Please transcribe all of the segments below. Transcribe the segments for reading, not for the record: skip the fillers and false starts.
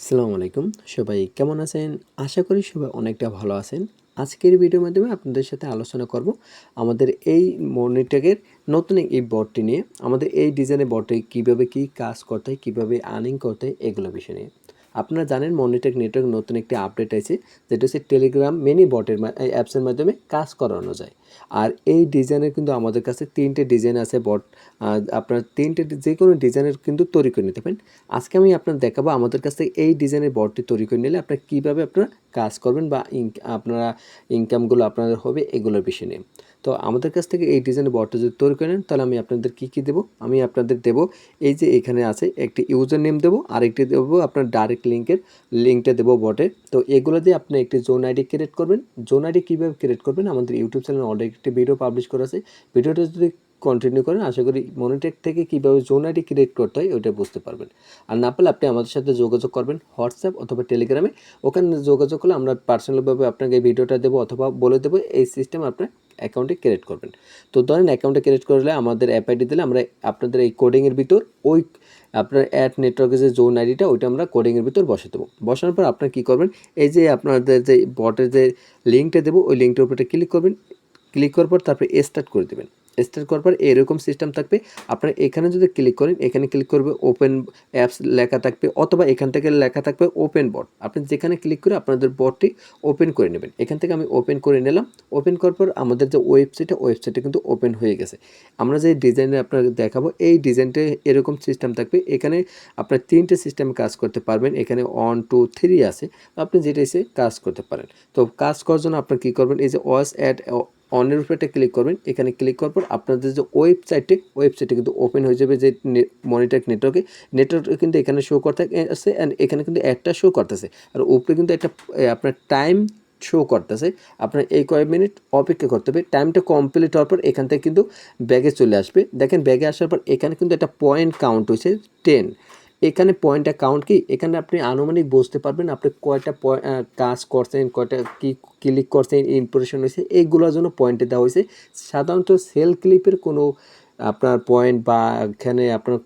আসসালামু আলাইকুম। সবাই কেমন আছেন? আশা করি সবাই অনেকটা ভালো আছেন। আজকের ভিডিওর মাধ্যমে আপনাদের সাথে আলোচনা করব আমাদের এই মনিটরের নতুন এই বোর্ডটি নিয়ে। আমাদের এই ডিজাইনের বোর্ডে কীভাবে কী কাজ করতে হয়, কীভাবে আর্নিং করতে হয় এগুলো বিষয় নিয়ে। আপনারা জানেন মনিটেক নেটওয়ার্ক নতুন একটি আপডেট আছে, যেটা হচ্ছে টেলিগ্রাম মিনি বটের অ্যাপসের মাধ্যমে কাজ করানো যায়। আর এই ডিজাইনের কিন্তু আমাদের কাছে 3টে ডিজাইন আছে বট। আপনার 3টে যে কোনো ডিজাইনের কিন্তু তৈরি করে নিতে পারেন। আজকে আমি আপনার দেখাবো আমাদের কাছ থেকে এই ডিজাইনের বটটি তৈরি করে নিলে আপনারা কীভাবে আপনারা কাজ করবেন বা আপনারা ইনকামগুলো আপনাদের হবে এগুলোর বিষয় নিয়ে। তো আমাদের কাছ থেকে এই ডিজাইনের বটটা যদি তৈরি করে নেন তাহলে আমি আপনাদের কী দেবো, আমি আপনাদের দেবো এই যে এখানে আছে একটি ইউজার নেম দেবো, আরেকটি দেবো আপনার ডাইরেক্ট লিঙ্কটা দেবো বটে। তো এগুলো দিয়ে আপনি একটি জোন আইডি ক্রিয়েট করবেন। জোন আইডি কীভাবে ক্রিয়েট করবেন আমাদের ইউটিউব চ্যানেলে অলরেডি একটি ভিডিও পাবলিশ করা আছে। ভিডিওটা যদি কন্টিনিউ করেন আশা করি মনিটেক থেকে কীভাবে জোন আইডি ক্রিয়েট করতে হয় ওইটা বুঝতে পারবেন। আর না পারলে আপনি আমাদের সাথে যোগাযোগ করবেন হোয়াটসঅ্যাপ অথবা টেলিগ্রামে। ওখানে যোগাযোগ করলে আমরা পার্সোনালভাবে আপনাকে এই ভিডিওটা দেবো অথবা বলে দেবো এই সিস্টেম আপনার অ্যাকাউন্টে ক্রিয়েট করবেন। তো ধরেন অ্যাকাউন্টে ক্রিয়েট করলে আমাদের অ্যাপ আইডি দিলে আমরা আপনাদের এই কোডিংয়ের ভিতর ওই আপনার অ্যাড নেটওয়ার্কের যে জোন আইডিটা ওইটা আমরা কোডিংয়ের ভিতর বসে দেবো। বসানোর পর আপনার কী করবেন, এই যে আপনাদের যে বটের যে লিঙ্কটা দেবো ওই লিঙ্কটার উপরে ক্লিক করবেন। ক্লিক করার পর তারপরে স্টার্ট করে দেবেন। স্টার্ট করার পর এরকম সিস্টেম থাকবে। আপনারা এখানে যদি ক্লিক করেন, এখানে ক্লিক করবে ওপেন অ্যাপস লেখা থাকবে অথবা এখান থেকে লেখা থাকবে ওপেন বট। আপনি যেখানে ক্লিক করে আপনাদের বটটি ওপেন করে নেবেন। এখান থেকে আমি ওপেন করে নিলাম। ওপেন করার পর আমাদের যে ওয়েবসাইটটা কিন্তু ওপেন হয়ে গেছে। আমরা যে ডিজাইনে আপনাকে দেখাবো এই ডিজাইনটা এরকম সিস্টেম থাকবে। এখানে আপনার 3টে সিস্টেমে কাজ করতে পারবেন। এখানে 1 2 3 আছে। আপনি যেটা এসে কাজ করতে পারেন। তো কাজ করার জন্য আপনার কী করবেন, এই যে ওয়াচ অ্যাড অনের উপরে একটা ক্লিক করবেন। এখানে ক্লিক করার পর আপনাদের যে ওয়েবসাইটে কিন্তু ওপেন হয়ে যাবে যে মনিটর নেটওয়ার্কে কিন্তু এখানে শো করতে আছে অ্যান্ড এখানে কিন্তু একটা শো করতেছে। আর উপরে কিন্তু একটা আপনার টাইম শো করতেছে। আপনার এই কয়েক মিনিট অপেক্ষা করতে হবে। টাইমটা কমপ্লিট হওয়ার পর এখান থেকে কিন্তু ব্যাগে চলে আসবে। দেখেন ব্যাগে আসার পর এখানে কিন্তু একটা পয়েন্ট কাউন্ট হয়েছে 10। এখানে পয়েন্ট অ্যাকাউন্ট কি, এখানে আপনি আনুমানিক বুঝতে পারবেন আপনি কয়টা কাজ করছেন, কয়টা কি ক্লিক করছেন, ইমপ্রেশন হয়েছে, এইগুলোর জন্য পয়েন্টে দেওয়া হয়েছে। সাধারণত সেল ক্লিপের কোনো আপনার পয়েন্ট বা এখানে আপনার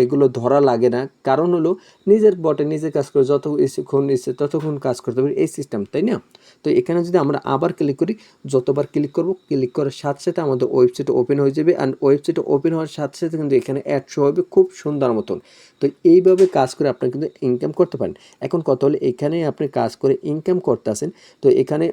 এগুলো ধরা লাগে না। কারণ হলো নিজের বটে নিজে কাজ করে যতক্ষণ ইচ্ছে ততক্ষণ কাজ করতে পারি এই সিস্টেম, তাই না? তো এখানে যদি আমরা আবার ক্লিক করি, যতবার ক্লিক করব ক্লিক করার সাথে সাথে আমাদের ওয়েবসাইট ওপেন হয়ে যাবে। অ্যান্ড ওয়েবসাইট ওপেন হওয়ার সাথে সাথে কিন্তু এখানে অ্যাড শো হবে খুব সুন্দর মতন। তো এইভাবে কাজ করে আপনি কিন্তু ইনকাম করতে পারেন। এখন কথা হলো এখানে আপনি কাজ করে ইনকাম করতেছেন, তো এখানে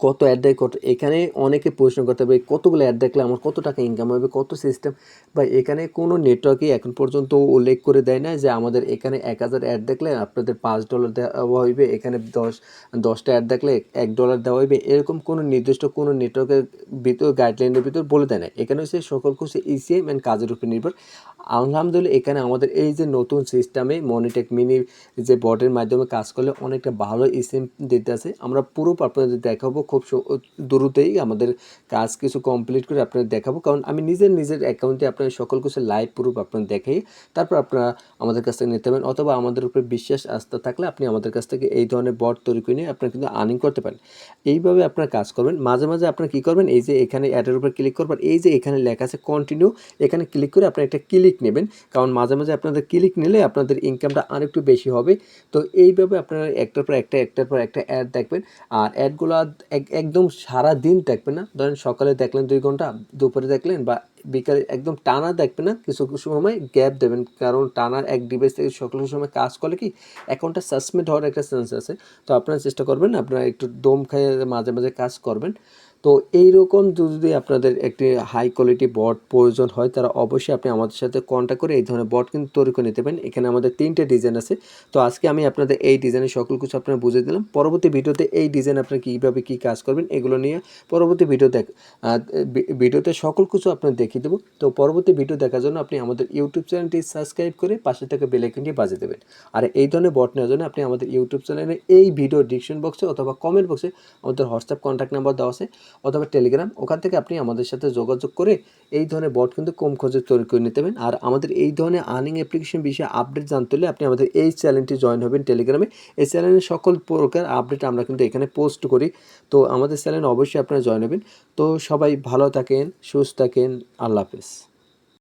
কত অ্যাড দেয়, এখানে অনেকে প্রশ্ন করতে হবে কতগুলো অ্যাড দেখলে আমার কত টাকা ইনকাম হবে, কত সিস্টেম। বা এখানে কোনো নেটওয়ার্কই এখন পর্যন্ত উল্লেখ করে দেয় না যে আমাদের এখানে 1000 অ্যাড দেখলে আপনাদের $5 দেওয়া হইবে, এখানে 10টা অ্যাড দেখলে $1 দেওয়া হইবে, এরকম কোনো নির্দিষ্ট কোনো নেটওয়ার্কের ভিতর গাইডলাইনের ভিতর বলে দেয় না। এখানে হচ্ছে সকল কিছু ইসিএম অ্যান্ড কাজের উপর নির্ভর। আলহামদুলিল্লাহ এখানে আমাদের এই যে নতুন সিস্টেমে মনিটেক মিনি যে বটের মাধ্যমে কাজ করলে অনেকটা ভালো ইসিএম দিতে আছে। আমরা পুরো আপনাদের দেখাবো খুব দ্রুতই আমাদের কাজ কিছু কমপ্লিট করে আপনাদের দেখাবো। কারণ আমি নিজের অ্যাকাউন্টে আপনার সকল কিছু লাইভ প্রুফ আপনাদের দেখাই, তারপর আপনারা আমাদের কাছ থেকে নিতে পারেন। অথবা আমাদের উপরে বিশ্বাস আস্থা থাকলে আপনি আমাদের কাছ থেকে এই ধরনের বট তৈরি করে নিয়ে আপনারা কিন্তু আর্নিং করতে পারেন। এইভাবে আপনারা কাজ করবেন। মাঝে মাঝে আপনারা কী করবেন, এই যে এখানে অ্যাডের উপর ক্লিক করবেন, এই যে এখানে লেখা আছে কন্টিনিউ, এখানে ক্লিক করে আপনারা একটা ক্লিক নেবেন। কারণ মাঝে মাঝে আপনাদের ক্লিক নিলে আপনাদের ইনকামটা আরেকটু বেশি হবে। তো এইভাবে আপনারা একটার পর একটা অ্যাড দেখবেন। আর অ্যাডগুলো একদম সারা দিন দেখবেন না। ধরেন সকালে দেখলেন 2 ঘন্টা, দুপুরে দেখলেন বা বিকালে, একদম টানা দেখবেন না, কিছু সময় গ্যাপ দেবেন। কারণ টানা এক ডিভাইস থেকে সকল সময় কাজ করলে কি অ্যাকাউন্টটা সাসপেন্ড হওয়ার একটা চান্স আছে। তো আপনারা চেষ্টা করবেন আপনারা একটু দম খাইয়ে মাঝে মাঝে কাজ করবেন। তো এইরকম যদি আপনাদের একটি হাই কোয়ালিটি বট প্রয়োজন হয় তারা অবশ্যই আপনি আমাদের সাথে কন্ট্যাক্ট করে এই ধরনের বট কিন্তু তৈরি করে নিতে পারেন। এখানে আমাদের 3টে ডিজাইন আছে। তো আজকে আমি আপনাদের এই ডিজাইনের সকল কিছু আপনারা বুঝিয়ে দিলাম। পরবর্তী ভিডিওতে এই ডিজাইন আপনারা কীভাবে কী কাজ করবেন এগুলো নিয়ে পরবর্তী ভিডিওতে সকল কিছু আপনারা দেখিয়ে দেবো। তো পরবর্তী ভিডিও দেখার জন্য আপনি আমাদের ইউটিউব চ্যানেলটি সাবস্ক্রাইব করে পাশে থেকে বেল আইকনটি বাজিয়ে দেবেন। আর এই ধরনের বট নেওয়ার জন্য আপনি আমাদের ইউটিউব চ্যানেলে এই ভিডিও ডিসক্রিপশন বক্সে অথবা কমেন্ট বক্সে আমাদের হোয়াটসঅ্যাপ কন্ট্যাক্ট নাম্বার দেওয়া আছে অথবা টেলিগ্রাম, ওখান থেকে আপনি আমাদের সাথে যোগাযোগ করে এই ধরনের বট কিন্তু কম খরচে তৈরি করে নিতে পারেন। আর আমাদের এই ধরনের আর্নিং অ্যাপ্লিকেশন বিষয়ে আপডেট জানতে হলে আপনি আমাদের এই চ্যানেলটি জয়েন হবেন টেলিগ্রামে। এই চ্যানেলে সকল প্রকার আপডেট আমরা কিন্তু এখানে পোস্ট করি। তো আমাদের চ্যানেলে অবশ্যই আপনারা জয়েন হবেন। তো সবাই ভালো থাকেন, সুস্থ থাকেন, আল্লাহ হাফেজ।